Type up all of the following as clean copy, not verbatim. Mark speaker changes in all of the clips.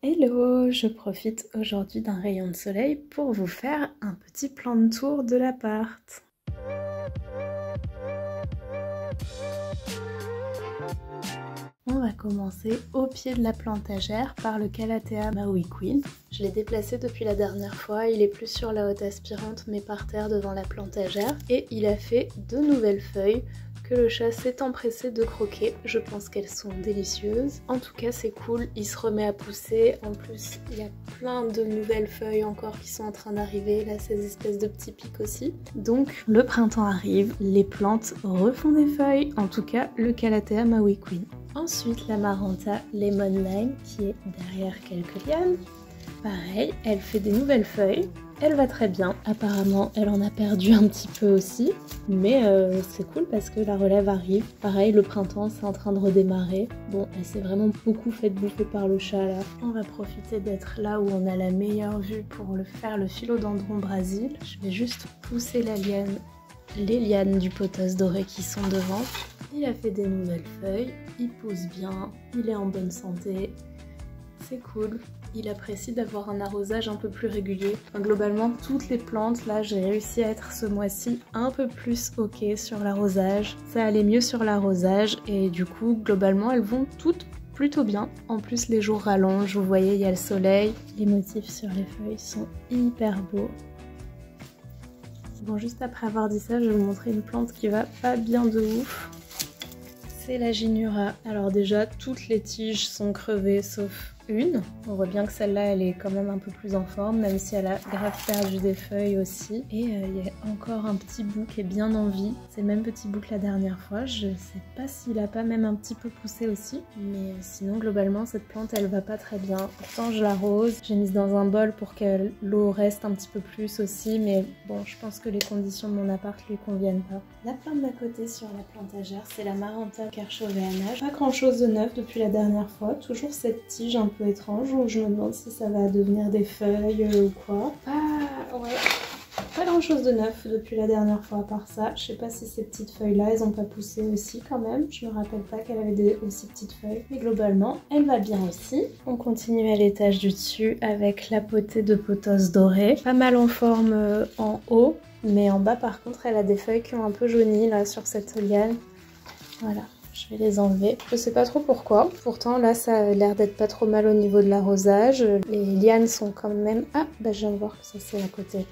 Speaker 1: Hello, je profite aujourd'hui d'un rayon de soleil pour vous faire un petit plan de tour de l'appart. On va commencer au pied de la plantagère par le Calathea Maui Queen. Je l'ai déplacé depuis la dernière fois, il est plus sur la haute aspirante mais par terre devant la plantagère et il a fait de nouvelles feuilles que le chat s'est empressé de croquer. Je pense qu'elles sont délicieuses. En tout cas c'est cool, il se remet à pousser. En plus il y a plein de nouvelles feuilles encore qui sont en train d'arriver. Là ces espèces de petits pics aussi. Donc le printemps arrive, les plantes refont des feuilles. En tout cas le Calathea Maui Queen. Ensuite la Maranta Lemon Lime qui est derrière quelques lianes. Pareil, elle fait des nouvelles feuilles. Elle va très bien, apparemment elle en a perdu un petit peu aussi, mais c'est cool parce que la relève arrive. Pareil, le printemps c'est en train de redémarrer. Bon, elle s'est vraiment beaucoup fait bouffer par le chat là. On va profiter d'être là où on a la meilleure vue pour faire le philodendron Brésil. Je vais juste pousser les lianes du pothos doré qui sont devant. Il a fait des nouvelles feuilles, il pousse bien, il est en bonne santé. C'est cool, il apprécie d'avoir un arrosage un peu plus régulier. Enfin, globalement, toutes les plantes, là, j'ai réussi à être ce mois-ci un peu plus ok sur l'arrosage. Ça allait mieux sur l'arrosage et du coup, globalement, elles vont toutes plutôt bien. En plus, les jours rallongent, vous voyez, il y a le soleil. Les motifs sur les feuilles sont hyper beaux. Bon, juste après avoir dit ça, je vais vous montrer une plante qui va pas bien de ouf. C'est la Ginura. Alors déjà, toutes les tiges sont crevées sauf une. On voit bien que celle-là, elle est quand même un peu plus en forme, même si elle a grave perdu des feuilles aussi. Et il y a encore un petit bout qui est bien en vie. C'est le même petit bout que la dernière fois. Je sais pas s'il a pas même un petit peu poussé aussi. Mais sinon, globalement, cette plante, elle va pas très bien. Pourtant, je l'arrose. J'ai mise dans un bol pour que l'eau reste un petit peu plus aussi. Mais bon, je pense que les conditions de mon appart lui conviennent pas. La plante d'à côté sur la plantagère, c'est la Maranta Kerchoveana. Pas grand chose de neuf depuis la dernière fois. Toujours cette tige un peu étrange où je me demande si ça va devenir des feuilles ou quoi. Ah ouais, pas grand chose de neuf depuis la dernière fois à part ça. Je sais pas si ces petites feuilles là elles ont pas poussé aussi quand même. Je me rappelle pas qu'elle avait des aussi petites feuilles. Mais globalement elle va bien aussi. On continue à l'étage du dessus avec la potée de pothos doré. Pas mal en forme en haut. Mais en bas par contre elle a des feuilles qui ont un peu jauni là sur cette liane. Voilà. Je vais les enlever. Je sais pas trop pourquoi. Pourtant là ça a l'air d'être pas trop mal au niveau de l'arrosage. Les lianes sont quand même... Ah bah je viens de voir que ça c'est à côté.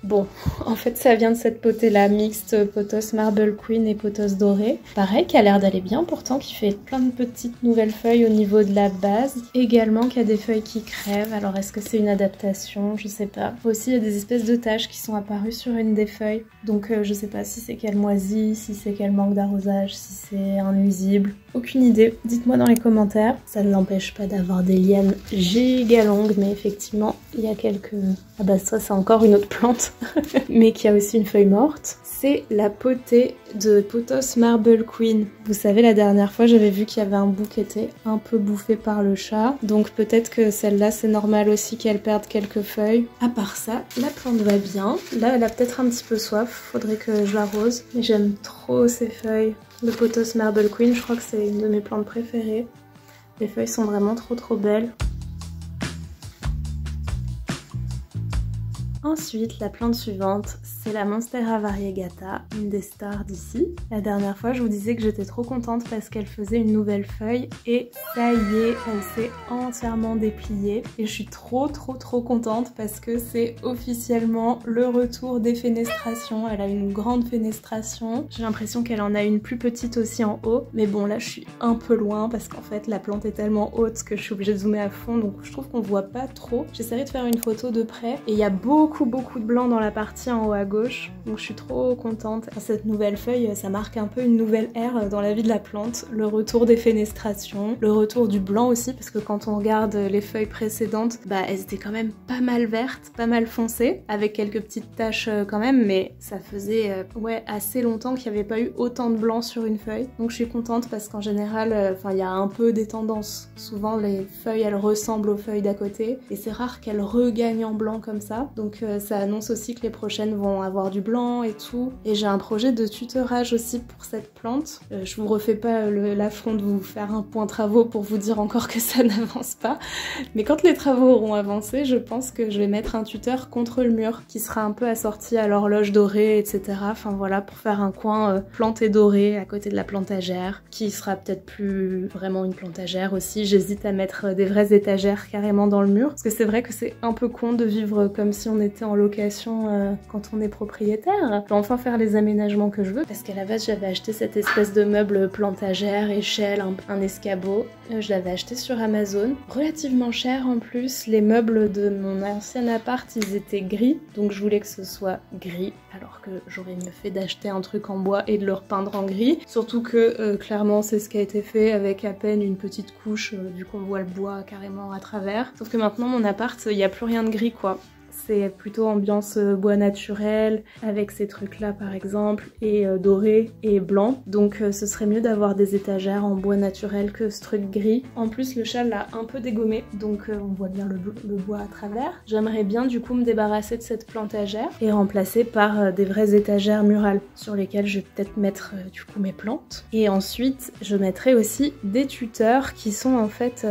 Speaker 1: Bon, en fait ça vient de cette potée là, mixte pothos Marble Queen et pothos doré. Pareil, qui a l'air d'aller bien pourtant, qui fait plein de petites nouvelles feuilles au niveau de la base. Également qui a des feuilles qui crèvent, alors est-ce que c'est une adaptation? Je sais pas. Aussi il y a des espèces de taches qui sont apparues sur une des feuilles. Donc je sais pas si c'est qu'elle moisit, si c'est qu'elle manque d'arrosage, si c'est un nuisible. Aucune idée, dites-moi dans les commentaires. Ça ne l'empêche pas d'avoir des lianes giga longues, mais effectivement il y a quelques... Ah bah ça c'est encore une autre plante, mais qui a aussi une feuille morte. C'est la potée de pothos Marble Queen. Vous savez la dernière fois j'avais vu qu'il y avait un bout qui était un peu bouffé par le chat, donc peut-être que celle-là c'est normal aussi qu'elle perde quelques feuilles. À part ça, la plante va bien. Là elle a peut-être un petit peu soif, faudrait que je l'arrose, mais j'aime trop ces feuilles. Le pothos Marble Queen, je crois que c'est une de mes plantes préférées. Les feuilles sont vraiment trop belles. Ensuite, la plante suivante, c'est la Monstera variegata, une des stars d'ici. La dernière fois, je vous disais que j'étais trop contente parce qu'elle faisait une nouvelle feuille et ça y est, elle s'est entièrement dépliée. Et je suis trop contente parce que c'est officiellement le retour des fenestrations. Elle a une grande fenestration. J'ai l'impression qu'elle en a une plus petite aussi en haut. Mais bon, là, je suis un peu loin parce qu'en fait, la plante est tellement haute que je suis obligée de zoomer à fond. Donc, je trouve qu'on voit pas trop. J'essaierai de faire une photo de près. Et il y a beaucoup de blanc dans la partie en haut à gauche, donc je suis trop contente. Cette nouvelle feuille, ça marque un peu une nouvelle ère dans la vie de la plante, le retour des fenestrations, le retour du blanc aussi, parce que quand on regarde les feuilles précédentes, bah elles étaient quand même pas mal vertes, pas mal foncées, avec quelques petites taches quand même, mais ça faisait ouais assez longtemps qu'il n'y avait pas eu autant de blanc sur une feuille, donc je suis contente parce qu'en général, enfin il y a un peu des tendances. Souvent les feuilles elles ressemblent aux feuilles d'à côté, et c'est rare qu'elles regagnent en blanc comme ça, donc ça annonce aussi que les prochaines vont avoir du blanc et tout. Et j'ai un projet de tutorage aussi pour cette plante. Je vous refais pas l'affront de vous faire un point travaux pour vous dire encore que ça n'avance pas. Mais quand les travaux auront avancé, je pense que je vais mettre un tuteur contre le mur qui sera un peu assorti à l'horloge dorée, etc. Enfin voilà, pour faire un coin planté doré à côté de la plantagère, qui sera peut-être plus vraiment une plantagère aussi. J'hésite à mettre des vraies étagères carrément dans le mur, parce que c'est vrai que c'est un peu con de vivre comme si on était en location quand on est propriétaire. Je vais enfin faire les aménagements que je veux, parce qu'à la base j'avais acheté cette espèce de meuble plantagère, échelle, un escabeau. Je l'avais acheté sur Amazon, relativement cher en plus. Les meubles de mon ancien appart, ils étaient gris, donc je voulais que ce soit gris, alors que j'aurais mieux fait d'acheter un truc en bois et de le repeindre en gris. Surtout que clairement c'est ce qui a été fait avec à peine une petite couche, vu qu'on voit le bois carrément à travers. Sauf que maintenant mon appart, il n'y a plus rien de gris quoi. C'est plutôt ambiance bois naturel, avec ces trucs là par exemple, et doré et blanc. Donc ce serait mieux d'avoir des étagères en bois naturel que ce truc gris. En plus le chat l'a un peu dégommé, donc on voit bien le bois à travers. J'aimerais bien du coup me débarrasser de cette plantagère et remplacer par des vraies étagères murales sur lesquelles je vais peut-être mettre du coup mes plantes. Et ensuite je mettrai aussi des tuteurs qui sont en fait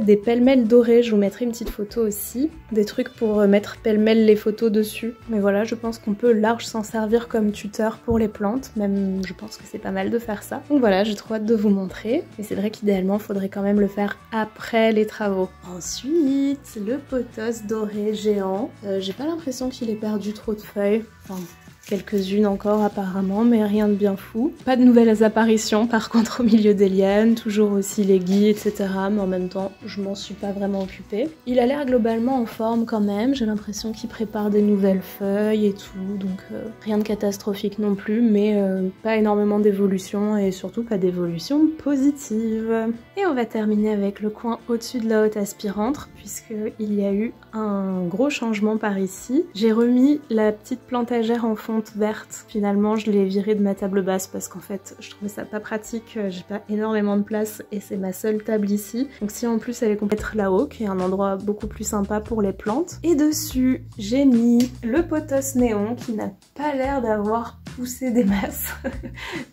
Speaker 1: des pêle-mêle dorés. Je vous mettrai une petite photo aussi, des trucs pour mettre pêle-mêle les photos dessus. Mais voilà, je pense qu'on peut large s'en servir comme tuteur pour les plantes, même je pense que c'est pas mal de faire ça. Donc voilà, j'ai trop hâte de vous montrer. Et c'est vrai qu'idéalement, il faudrait quand même le faire après les travaux. Ensuite, le pothos doré géant. J'ai pas l'impression qu'il ait perdu trop de feuilles. Enfin, quelques-unes encore apparemment, mais rien de bien fou. Pas de nouvelles apparitions par contre au milieu des lianes, toujours aussi les gui, etc. Mais en même temps, je m'en suis pas vraiment occupée. Il a l'air globalement en forme quand même, j'ai l'impression qu'il prépare des nouvelles feuilles et tout, donc rien de catastrophique non plus, mais pas énormément d'évolution et surtout pas d'évolution positive. Et on va terminer avec le coin au-dessus de la haute aspirante, puisqu'il y a eu un gros changement par ici. J'ai remis la petite plantagère en fonte verte. Finalement, je l'ai virée de ma table basse parce qu'en fait, je trouvais ça pas pratique. J'ai pas énormément de place et c'est ma seule table ici. Donc si en plus elle est complète là-haut, qui est un endroit beaucoup plus sympa pour les plantes. Et dessus, j'ai mis le pothos néon qui n'a pas l'air d'avoir poussé des masses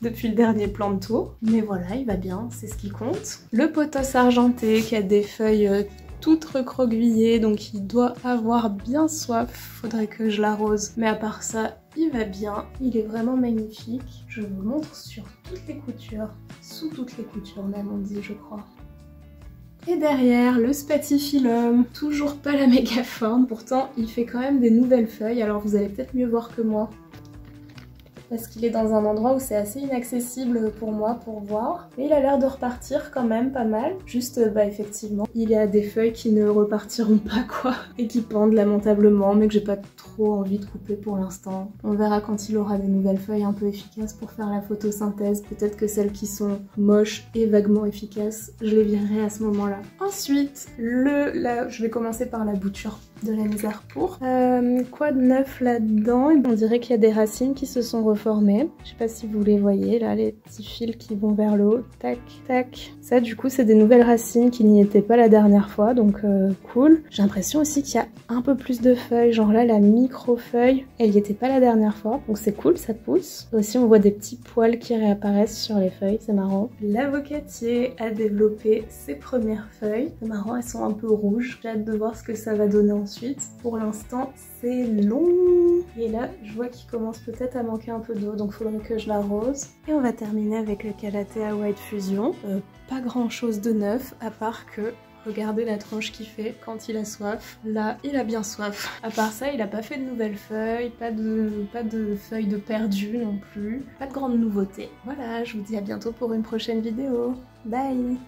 Speaker 1: depuis le dernier plan de tour. Mais voilà, il va bien, c'est ce qui compte. Le pothos argenté qui a des feuilles toute recroquevillée, donc il doit avoir bien soif, faudrait que je l'arrose. Mais à part ça, il va bien, il est vraiment magnifique. Je vous montre sur toutes les coutures, sous toutes les coutures même on dit je crois. Et derrière, le spathiphyllum, toujours pas la méga forme, pourtant il fait quand même des nouvelles feuilles, alors vous allez peut-être mieux voir que moi. Parce qu'il est dans un endroit où c'est assez inaccessible pour moi pour voir. Mais il a l'air de repartir quand même pas mal. Juste, effectivement, il y a des feuilles qui ne repartiront pas quoi. Et qui pendent lamentablement, mais que j'ai pas trop envie de couper pour l'instant. On verra quand il aura des nouvelles feuilles un peu efficaces pour faire la photosynthèse. Peut-être que celles qui sont moches et vaguement efficaces, je les virerai à ce moment-là. Ensuite, je vais commencer par la bouture de la misère pour. Quoi de neuf là-dedans? On dirait qu'il y a des racines qui se sont reformées. Je sais pas si vous les voyez là, les petits fils qui vont vers le haut. Tac, tac. Ça du coup c'est des nouvelles racines qui n'y étaient pas la dernière fois, donc cool. J'ai l'impression aussi qu'il y a un peu plus de feuilles, genre là la micro-feuille, elle y était pas la dernière fois, donc c'est cool, ça pousse. Aussi on voit des petits poils qui réapparaissent sur les feuilles, c'est marrant. L'avocatier a développé ses premières feuilles. C'est marrant, elles sont un peu rouges. J'ai hâte de voir ce que ça va donner ensuite. Pour l'instant, c'est long. Et là, je vois qu'il commence peut-être à manquer un peu d'eau, donc faudrait que je l'arrose. Et on va terminer avec le Calathea White Fusion. Pas grand chose de neuf, à part que regardez la tronche qu'il fait quand il a soif. Là, il a bien soif. À part ça, il a pas fait de nouvelles feuilles, pas de feuilles de perdu non plus. Pas de grandes nouveautés. Voilà, je vous dis à bientôt pour une prochaine vidéo. Bye!